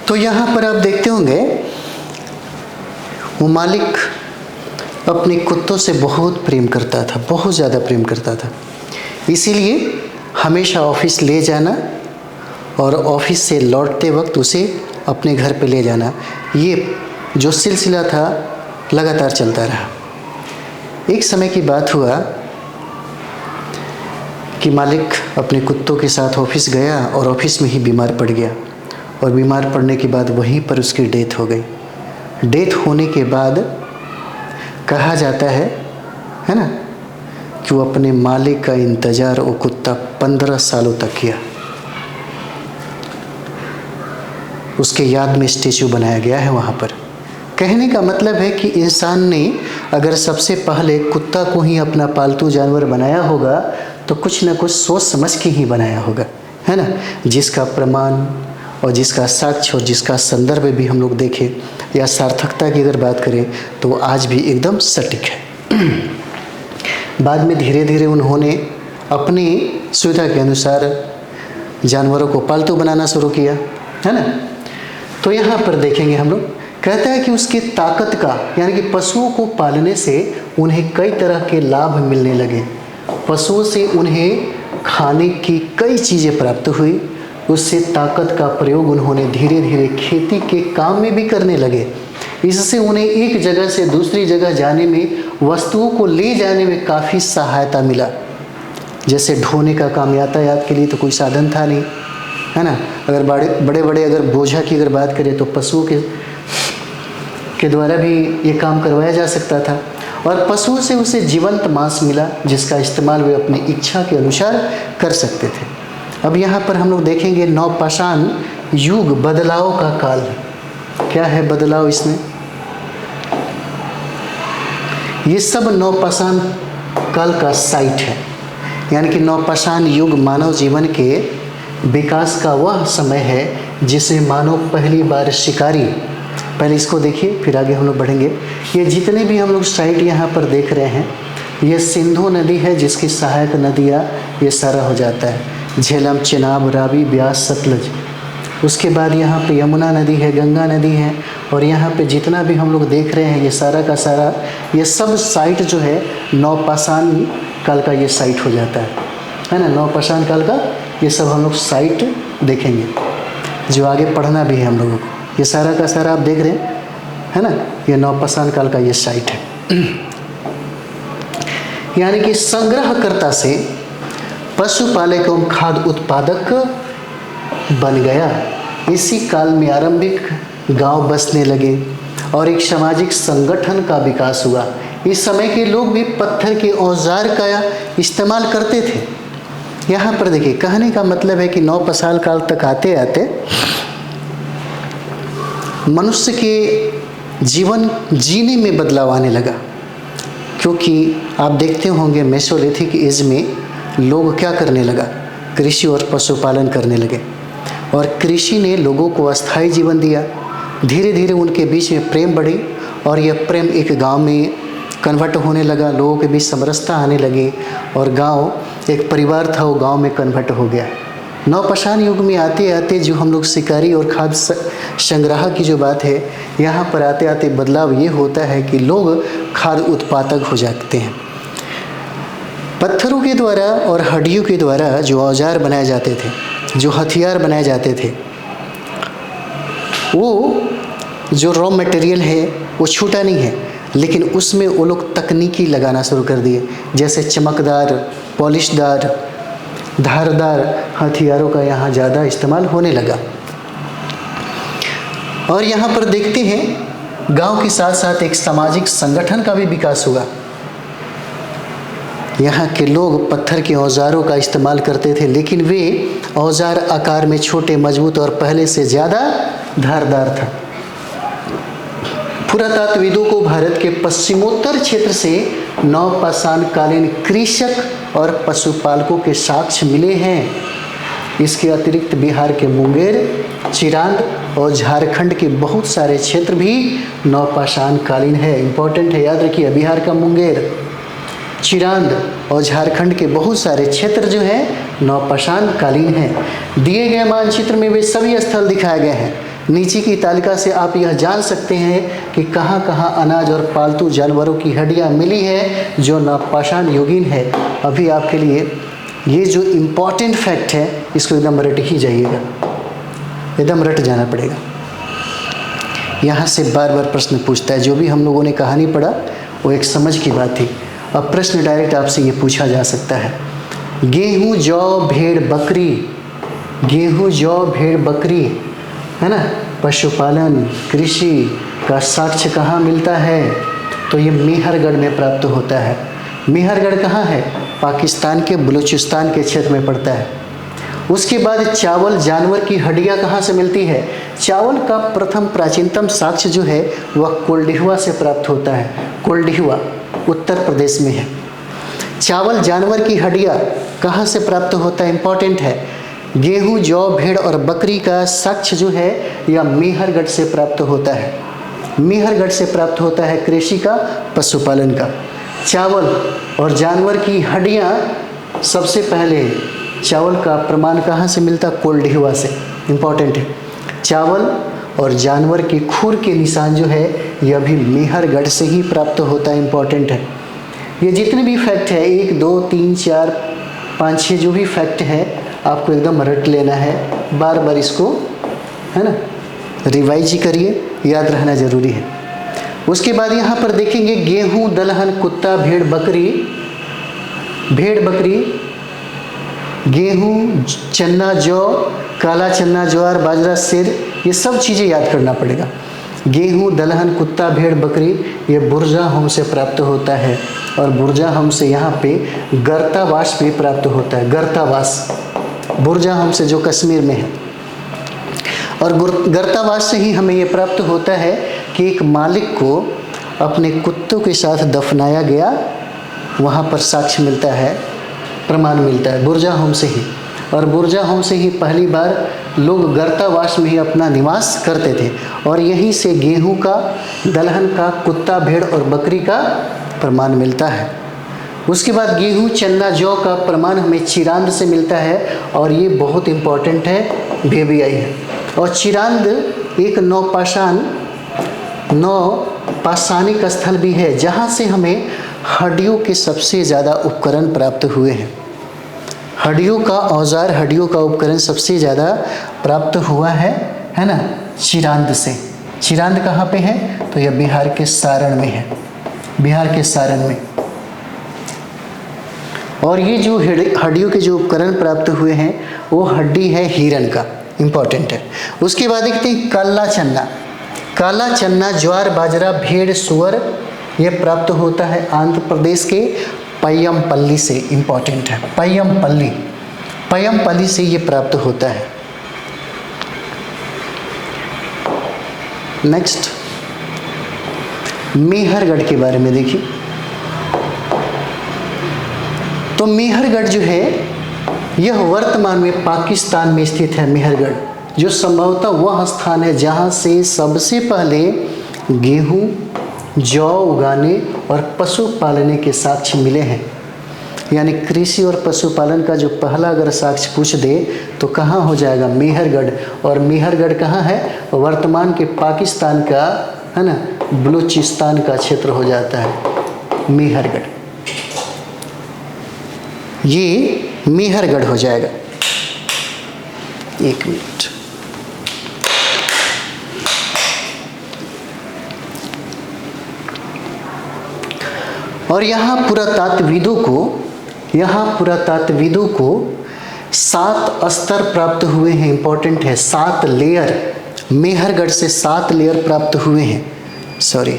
तो यहाँ पर आप देखते होंगे वो मालिक अपने कुत्तों से बहुत प्रेम करता था, बहुत ज़्यादा प्रेम करता था। इसीलिए हमेशा ऑफिस ले जाना और ऑफिस से लौटते वक्त उसे अपने घर पे ले जाना, ये जो सिलसिला था लगातार चलता रहा। एक समय की बात हुआ कि मालिक अपने कुत्तों के साथ ऑफिस गया और ऑफिस में ही बीमार पड़ गया, और बीमार पड़ने के बाद वहीं पर उसकी डेथ हो गई। डेथ होने के बाद कहा जाता है ना, कि वो अपने मालिक का इंतज़ार वो कुत्ता 15 सालों तक किया। उसके याद में स्टैचू बनाया गया है वहाँ पर। कहने का मतलब है कि इंसान ने अगर सबसे पहले कुत्ता को ही अपना पालतू जानवर बनाया होगा तो कुछ न कुछ सोच समझ के ही बनाया होगा, है ना, जिसका प्रमाण और जिसका साक्ष्य और जिसका संदर्भ भी हम लोग देखें या सार्थकता की अगर बात करें तो आज भी एकदम सटीक है। बाद में धीरे धीरे उन्होंने अपनी सुविधा के अनुसार जानवरों को पालतू बनाना शुरू किया, है ना। तो यहाँ पर देखेंगे हम लोग, कहता है कि उसकी ताकत का यानी कि पशुओं को पालने से उन्हें कई तरह के लाभ मिलने लगे। पशुओं से उन्हें खाने की कई चीज़ें प्राप्त हुई। उससे ताकत का प्रयोग उन्होंने धीरे धीरे खेती के काम में भी करने लगे। इससे उन्हें एक जगह से दूसरी जगह जाने में, वस्तुओं को ले जाने में काफ़ी सहायता मिला। जैसे ढोने का काम, यातायात के लिए तो कोई साधन था नहीं, है ना। अगर बड़े बड़े अगर बोझा की अगर बात करें तो पशुओं के द्वारा भी ये काम करवाया जा सकता था, और पशुओं से उसे जीवंत मांस मिला जिसका इस्तेमाल वे अपनी इच्छा के अनुसार कर सकते थे। अब यहाँ पर हम लोग देखेंगे नवपाषाण युग, बदलाव का काल। क्या है बदलाव इसमें? ये सब नवपाषाण काल का साइट है, यानी कि नवपाषाण युग मानव जीवन के विकास का वह समय है जिसे मानव पहली बार शिकारी, पहले इसको देखिए फिर आगे हम लोग बढ़ेंगे। ये जितने भी हम लोग साइट यहाँ पर देख रहे हैं, ये सिंधु नदी है जिसकी सहायक नदियाँ ये सारा हो जाता है, झेलम, चेनाब, रावी, ब्यास, सतलज। उसके बाद यहाँ पे यमुना नदी है, गंगा नदी है, और यहाँ पे जितना भी हम लोग देख रहे हैं ये सारा का सारा, ये सब साइट जो है नवपाषाण काल का ये साइट हो जाता है ना। नवपाषाण काल का ये सब हम लोग साइट देखेंगे, जो आगे पढ़ना भी है हम लोगों को। ये सारा का सारा आप देख रहे हैं, है ना, ये नवपाषाण काल का ये साइट है। यानी कि संग्रहकर्ता से पशुपालक एवं खाद्य उत्पादक बन गया। इसी काल में आरंभिक गांव बसने लगे और एक सामाजिक संगठन का विकास हुआ। इस समय के लोग भी पत्थर के औजार का इस्तेमाल करते थे। यहाँ पर देखिए, कहने का मतलब है कि नवपाषाण काल तक आते आते मनुष्य के जीवन जीने में बदलाव आने लगा, क्योंकि आप देखते होंगे मेसोलिथिक एज में लोग क्या करने लगा, कृषि और पशुपालन करने लगे, और कृषि ने लोगों को अस्थायी जीवन दिया। धीरे धीरे उनके बीच में प्रेम बढ़ी और यह प्रेम एक गांव में कन्वर्ट होने लगा। लोगों के बीच समरसता आने लगी और गांव एक परिवार था वो गांव में कन्वर्ट हो गया। नवपाषाण युग में आते आते जो हम लोग शिकारी और खाद्य संग्रह की जो बात है, यहाँ पर आते आते बदलाव ये होता है कि लोग खाद्य उत्पादक हो जाते हैं। पत्थरों के द्वारा और हड्डियों के द्वारा जो औजार बनाए जाते थे, जो हथियार बनाए जाते थे, वो जो रॉ मटेरियल है वो छूटा नहीं है, लेकिन उसमें वो लोग तकनीकी लगाना शुरू कर दिए। जैसे चमकदार, पॉलिशदार, धारदार हथियारों का यहाँ ज़्यादा इस्तेमाल होने लगा। और यहाँ पर देखते हैं गांव के साथ साथ एक सामाजिक संगठन का भी विकास हुआ। यहाँ के लोग पत्थर के औजारों का इस्तेमाल करते थे, लेकिन वे औजार आकार में छोटे, मजबूत और पहले से ज़्यादा धारदार था। पुरातत्वविदों को भारत के पश्चिमोत्तर क्षेत्र से नवपाषाण कालीन कृषक और पशुपालकों के साक्ष्य मिले हैं। इसके अतिरिक्त बिहार के मुंगेर, चिरांद और झारखंड के बहुत सारे क्षेत्र भी नवपाषाण कालीन है। इंपॉर्टेंट है, याद रखिए, बिहार का मुंगेर, चिरांद और झारखंड के बहुत सारे क्षेत्र जो है नवपाषाण कालीन है। दिए गए मानचित्र में वे सभी स्थल दिखाए गए हैं। नीचे की तालिका से आप यह जान सकते हैं कि कहाँ कहाँ अनाज और पालतू जानवरों की हड्डियाँ मिली है जो नवपाषाण युगीन है। अभी आपके लिए ये जो इम्पॉर्टेंट फैक्ट है इसको एकदम रट ही जाइएगा, एकदम रट जाना पड़ेगा। यहाँ से बार बार प्रश्न पूछता है। जो भी हम लोगों ने कहानी पढ़ा वो एक समझ की बात थी। अब प्रश्न डायरेक्ट आपसे ये पूछा जा सकता है, गेहूँ जौ भेड़ बकरी, गेहूँ जौ भेड़ बकरी है ना, पशुपालन कृषि का साक्ष्य कहाँ मिलता है? तो ये मेहरगढ़ में प्राप्त होता है। मेहरगढ़ कहाँ है? पाकिस्तान के बलूचिस्तान के क्षेत्र में पड़ता है। उसके बाद चावल जानवर की हड्डियाँ कहाँ से मिलती है? चावल का प्रथम प्राचीनतम साक्ष्य जो है वह कोल्डिहुआ से प्राप्त होता है। कोल्डिहुआ उत्तर प्रदेश में है। चावल जानवर की हड्डियाँ कहाँ से प्राप्त होता है? इंपॉर्टेंट है। गेहूँ जौ भेड़ और बकरी का साक्ष्य जो है यह मेहरगढ़ से प्राप्त होता है। मेहरगढ़ से प्राप्त होता है कृषि का, पशुपालन का। चावल और जानवर की हड्डियाँ सबसे पहले चावल का प्रमाण कहाँ से मिलता? कोल्डिहुआ से। इम्पॉर्टेंट है। चावल और जानवर की खुर के निशान जो है यह भी मेहरगढ़ से ही प्राप्त होता है। इम्पॉर्टेंट है। ये जितने भी फैक्ट है 1 2 3 4 5 6 जो भी फैक्ट है आपको एकदम रट लेना है। बार बार इसको है ना रिवाइज करिए, याद रहना ज़रूरी है। उसके बाद यहाँ पर देखेंगे गेहूँ दलहन कुत्ता भेड़ बकरी, भेड़ बकरी, गेहूँ चना जौ, काला चना ज्वार बाजरा सेर, ये सब चीज़ें याद करना पड़ेगा। गेहूँ दलहन कुत्ता भेड़ बकरी ये बुर्जाहोम से प्राप्त होता है और बुर्जाहोम से यहाँ पे गर्तावास भी प्राप्त होता है। गर्तावास बुर्जाहोम से जो कश्मीर में है, और गर्तावास से ही हमें ये प्राप्त होता है कि एक मालिक को अपने कुत्तों के साथ दफनाया गया, वहाँ पर साक्ष्य मिलता है, प्रमाण मिलता है बुर्जाहोम से ही। और बुर्जाहोम से ही पहली बार लोग गर्तावास में ही अपना निवास करते थे और यहीं से गेहूं का, दलहन का, कुत्ता भेड़ और बकरी का प्रमाण मिलता है। उसके बाद गेहूं चना जौ का प्रमाण हमें चिरांद से मिलता है और ये बहुत इम्पॉर्टेंट है, भेबियाई है। और चिरांद एक नौपाषाणिक स्थल भी है जहाँ से हमें हड्डियों के सबसे ज़्यादा उपकरण प्राप्त हुए हैं। हड्डियों का औजार, हड्डियों का उपकरण सबसे ज़्यादा प्राप्त हुआ है ना, चिरांद से। चिरांद कहाँ पे है? तो यह बिहार के सारण में है, बिहार के सारण में। और ये जो हड्डियों के जो उपकरण प्राप्त हुए हैं वो हड्डी है हिरण का, इम्पॉर्टेंट है। उसके बाद देखते हैं काला चना, काला चना ज्वार बाजरा भेड़ सुअर, यह प्राप्त होता है आंध्र प्रदेश के पय्यमपल्ली से। इम्पॉर्टेंट है, पय्यमपल्ली, पय्यमपल्ली से ये प्राप्त होता है। नेक्स्ट मेहरगढ़ के बारे में देखिए। तो मेहरगढ़ जो है यह वर्तमान में पाकिस्तान में स्थित है। मेहरगढ़ जो संभवतः वह स्थान है जहाँ से सबसे पहले गेहूँ जौ उगाने और पशु पालने के साक्ष्य मिले हैं। यानी कृषि और पशुपालन का जो पहला अगर साक्ष्य पूछ दे तो कहाँ हो जाएगा? मेहरगढ़। और मेहरगढ़ कहाँ है? वर्तमान के पाकिस्तान का है ना, बलूचिस्तान का क्षेत्र हो जाता है मेहरगढ़। ये मेहरगढ़ हो जाएगा। एक मिनट, और यहाँ पुरातात्विदों को 7 स्तर प्राप्त हुए हैं। इंपॉर्टेंट है, 7 लेयर, मेहरगढ़ से 7 लेयर प्राप्त हुए हैं। सॉरी,